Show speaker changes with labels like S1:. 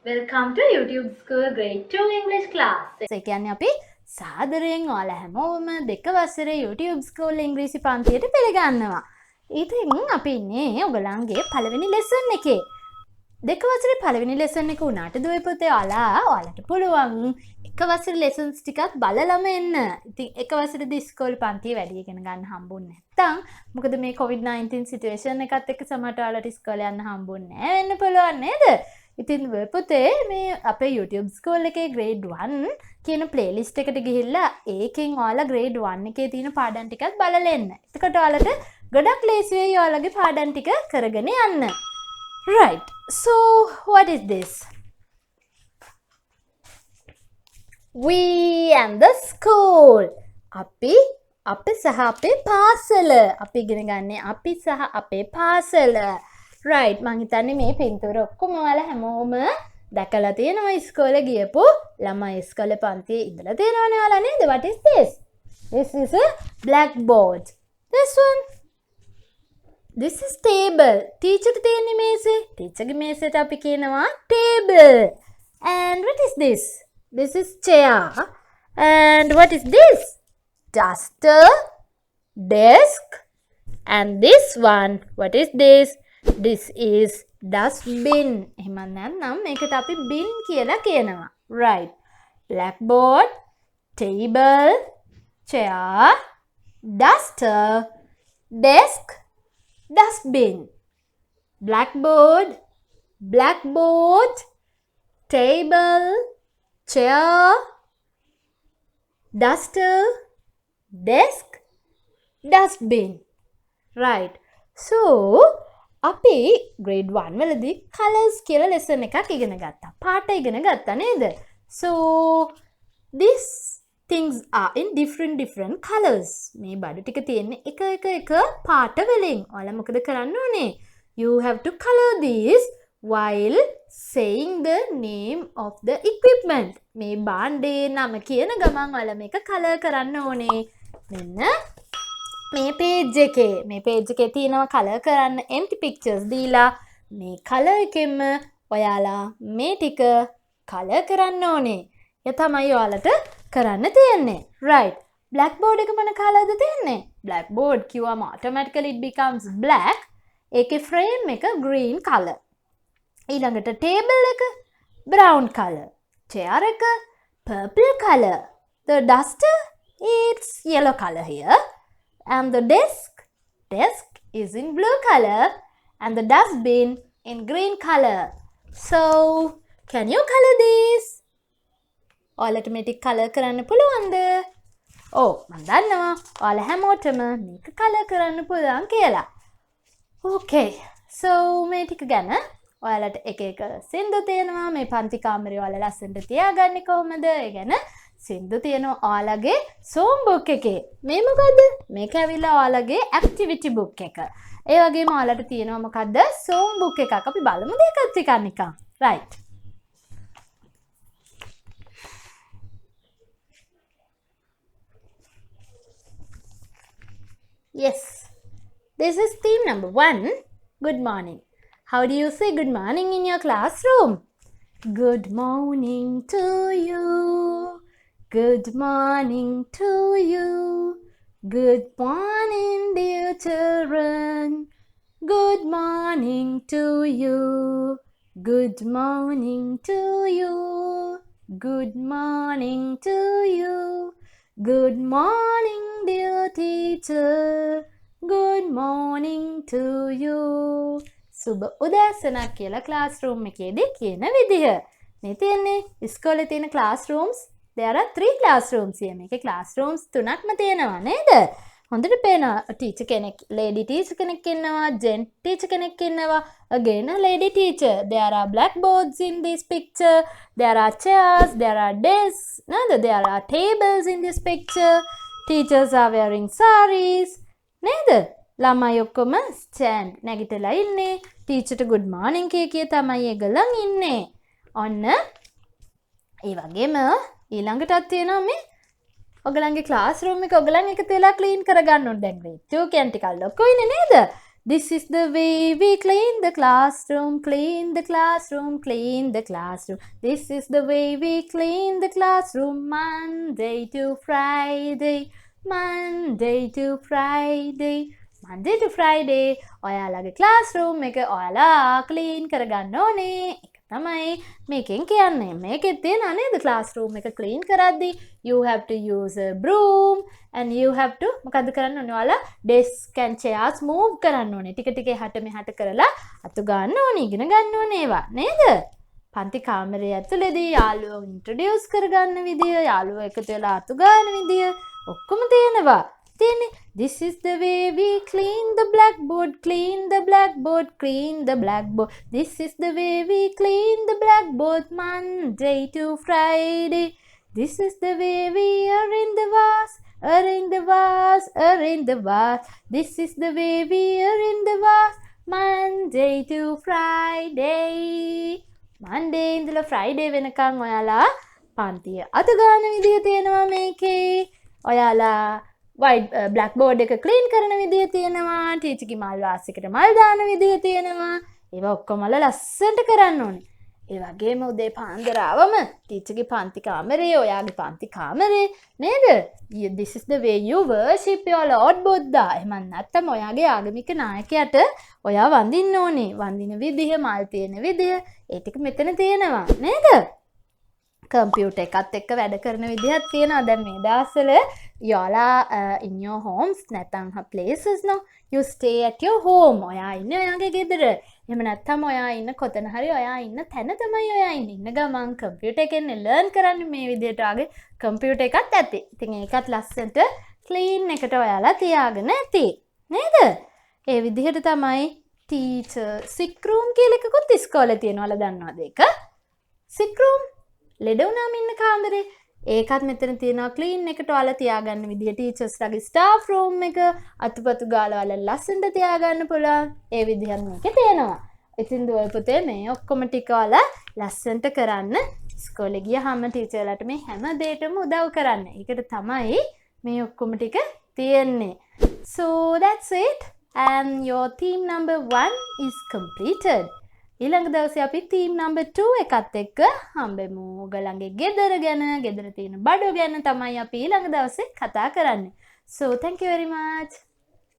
S1: Welcome to YouTube School Grade 2 English class.
S2: ඒ කියන්නේ අපි සාදරයෙන් ඔයාලා හැමෝම දෙක වසරේ YouTube School ඉංග්‍රීසි පන්තියට පිළිගන්නවා. ඉතින් අපි ඉන්නේ ඔයගලන්ගේ පළවෙනි ලෙසන් එකේ. දෙක වසරේ පළවෙනි ලෙසන් එක උනාට දුවේ පුතේ ඔයාලට පුළුවන් එක වසරේ lessons ටිකක් බලලම එන්න. ඉතින් එක වසරේදී ඉස්කෝලේ පන්තිය වැඩි ඉගෙන ගන්න හම්බුන්නේ නැත්තම් මොකද මේ COVID-19 situation එකත් එක්ක සමහරට ඔයාලට ඉස්කෝලේ යන්න හම්බුන්නේ නැහැ වෙන්න පුළුවන් නේද? ඉතින් පුතේ මේ අපේ YouTube School එකේ grade 1 කියන playlist එකට ගිහිල්ලා ඒකෙන් ඔයාලා grade 1 එකේ තියෙන පාඩම් ටිකක් බලලා එන්න. එතකොට ඔයාලට ගොඩක් ලේසි වෙයි ඔයාලගේ පාඩම් ටික කරගෙන යන්න. Right. So what is this? We and the school. අපි සහ අපේ පාසල. අපි ඉගෙන ගන්නේ අපි සහ අපේ පාසල. Right, මං හිතන්නේ මේ පින්තූර ඔක්කොම ඔයාලා හැමෝම දැකලා තියෙනවා ඉස්කෝලේ ගියපු ළමයි ඉස්කෝලේ පන්තියේ ඉඳලා තියෙනවනේ ඔයාලා නේද? What is this? This is a blackboard. This one. This is table. Teacher තියෙන මේසේ. Teacher ගේ මේසෙට අපි කියනවා table. And what is this? This is chair. And what is this? Duster, desk. And this one, what is this? This is dustbin. එහෙම නැත්නම් මේකට අපි bin කියලා කියනවා. Right. Blackboard, table, chair, duster, desk, dustbin. Blackboard, table, chair, duster, desk, dustbin. Right. So අපි grade 1 වලදී colors කියලා lesson එකක් ඉගෙන ගත්තා. පාට ඉගෙන ගත්තා නේද? So these things are in different colors. මේ බඩු ටික තියෙන්නේ එක පාට වලින්. ඔයාලා මොකද කරන්න ඕනේ? You have to color these while saying the name of the equipment. මේ භාණ්ඩේ නම කියන ගමන් ඔයාලා මේක color කරන්න ඕනේ. මෙන්න මේ page එකේ තියෙනවා color කරන්න empty pictures දීලා මේ color එකෙන්ම ඔයාලා මේ ටික color කරන්න ඕනේ. ඒ තමයි ඔයාලට කරන්න තියෙන්නේ. Right. Blackboard එක මොන colorද තියෙන්නේ? Blackboard කිව්වම automatically it becomes black. ඒකේ frame එක green color. ඊළඟට table එක brown color. chair එක purple color. The duster it's yellow color here. And the desk is in blue color and the dustbin in green color. So, can you color this? ඔයාලට මේ ටික color කරන්න පුළුවන්ද? ඔව් මම දන්නවා ඔයාලා හැමෝටම මේක color කරන්න පුළුවන් කියලා. Okay. So, මේ ටික ගැන ඔයාලට එක සින්දු තියෙනවා මේ පන්ති කාමරේ ඔයාලා ලස්සනට තියාගන්නේ කොහොමද? ඒ ගැන සින්දු තියෙනවා ඔයාලගේ සෝම් බුක් එකේ. මේ මොකද්ද? මේක ඇවිල්ලා ඔයාලගේ ඇක්ටිවිටි බුක් එක. ඒ වගේම ඔයාලට තියෙනවා මොකද්ද? සෝම් බුක් එකක්. අපි බලමු දෙකත් ටිකක් නිකන්. Right. Yes. This is theme number 1. Good morning. How do you say good morning in your classroom? Good morning to you. Good morning to you. Good morning, dear children. Good morning to you. Good morning to you. Good morning to you. Good morning, dear teacher. Good morning to you. සුබ උදෑසනක් කියලා classroom එකේදී කියන විදිහ. මේ තියෙන්නේ ඉස්කෝලේ තියෙන classrooms. There are 3 classrooms here. මේකේ classrooms 3ක්ම තියෙනවා නේද? හොඳට පේනවා teacher කෙනෙක්, lady teacher කෙනෙක් ඉන්නවා, gent teacher කෙනෙක් ඉන්නවා. Again a lady teacher. There are blackboards in this picture. There are chairs, there are desks. නේද? There are tables in this picture. Teachers are wearing sarees. නේද? ළමයි ඔක්කොම stand නැගිටලා ඉන්නේ. teacher ට good morning කිය තමයි ඒගොල්ලන් ඉන්නේ. ඔන්න ඒ වගේම ඊළඟටත් තියෙනවා මේ ඔයගලන්ගේ ක්ලාස් රූම් එක ඔයගලන් එකතු වෙලා ක්ලීන් කරගන්න ඕනේ. දැන් grade 2 කියන්නේ ටිකක් ලොකුයිනේ නේද? This is the way we clean the classroom, clean the classroom, clean the classroom. This is the way we clean the classroom, Monday to Friday, Monday to Friday. Monday to Friday ඔයාලගේ classroom එක ඔයාලා clean කරගන්න ඕනේ. ඒක තමයි මේකෙන් කියන්නේ. මේකෙත් තියෙනවා නේද classroom එක clean කරද්දී you have to use a broom and you have to මොකද්ද කරන්න ඕනේ? ඔයාලා desk and chairs move කරන්න ඕනේ. ටික ටික එහාට මෙහාට කරලා අතු ගන්න ඕනේ, ඉගෙන ගන්න ඕනේ ඒවා නේද? පන්ති කාමරය ඇතුළේදී යාළුවෝ introduce කරගන්න විදිය, යාළුවෝ එකතු වෙලා අතු ගන්න විදිය ඔක්කොම තියෙනවා. This is the way we clean the blackboard, clean the blackboard, clean the blackboard. This is the way we clean the blackboard, Monday to Friday. This is the way we arrange the vase, arrange the vase, arrange the vase. This is the way we arrange the vase, Monday to Friday. Monday ඉඳලා Friday වෙනකන් ඔයාලා පන්තිය අත ගන්න විදිය තියෙනවා මේකේ. ඔයාලා white blackboard එක clean කරන විදිය තියෙනවා. ටීචර්ගේ මල් වාසියකට මල් දාන විදිය තියෙනවා. ඒවා ඔක්කොම ලස්සනට කරන්න ඕනේ. ඒ වගේම උදේ පාන්දර ආවම ටීචර්ගේ පන්ති කාමරේ, ඔයාගේ පන්ති කාමරේ නේද? This is the way you worship your Lord Buddha. එහෙම නැත්නම් ඔයාගේ ආගමික නායකයාට ඔයා වඳින්න ඕනේ. වඳින විදිය, මල් තියෙන විදිය, ඒ ටික මෙතන තියෙනවා නේද? කම්පියුටර් එකත් එක්ක වැඩ කරන විදිහක් තියෙනවා. දැන් මේ දවස්වල y'all in your homes නැත්නම් places no you stay at your home. ඔයා ඉන්නේ ඔයාගේ ගෙදර. එහෙම නැත්නම් ඔයා ඉන්න කොතන හරි ඔයා ඉන්න තැන තමයි ඔයා ඉන්නේ. ඉන්න ගමන් කම්පියුටර් එකෙන් ලර්න් කරන්නේ මේ විදිහට ආගේ කම්පියුටර් එකත් ඇති. ඉතින් ඒකත් ලස්සනට ක්ලීන් එකට ඔයාලා තියාගෙන ඇති. නේද? ඒ විදිහට තමයි ටීචර් සික් රූම් කියලා එකකුත් ඉස්කෝලේ තියෙනවා. ඔයාලා දන්නවද ඒක? සික් රූම් ලෙඩ වුණාම ඉන්න කාමරේ ඒකත් මෙතන තියෙනවා ක්ලීන් එකට ඔයාලා තියාගන්න විදිය. ටීචර්ස්ලාගේ ස්ටාෆ් රූම් එක අතුපතු ගාලා ඔයාලා ලස්සනට තියාගන්න පුළුවන්. ඒ විදිහත් මේකේ තියෙනවා. ඉතින් දුවල් පුතේ මේ ඔක්කොම ටික ඔයාලා ලස්සනට කරන්න. ඉස්කෝලේ ගියාම ටීචර්ලාට මේ හැම දෙයකම උදව් කරන්න. ඒකට තමයි මේ ඔක්කොම ටික තියෙන්නේ. So that's it and your theme number 1 is completed. ඊළඟ දවසේ අපි theme number 2 එකත් එක්ක හම්බෙමු. ඔයගලගේ ගෙදර ගැන, ගෙදර තියෙන බඩු ගැන තමයි අපි ඊළඟ දවසේ කතා කරන්නේ. So thank you very much.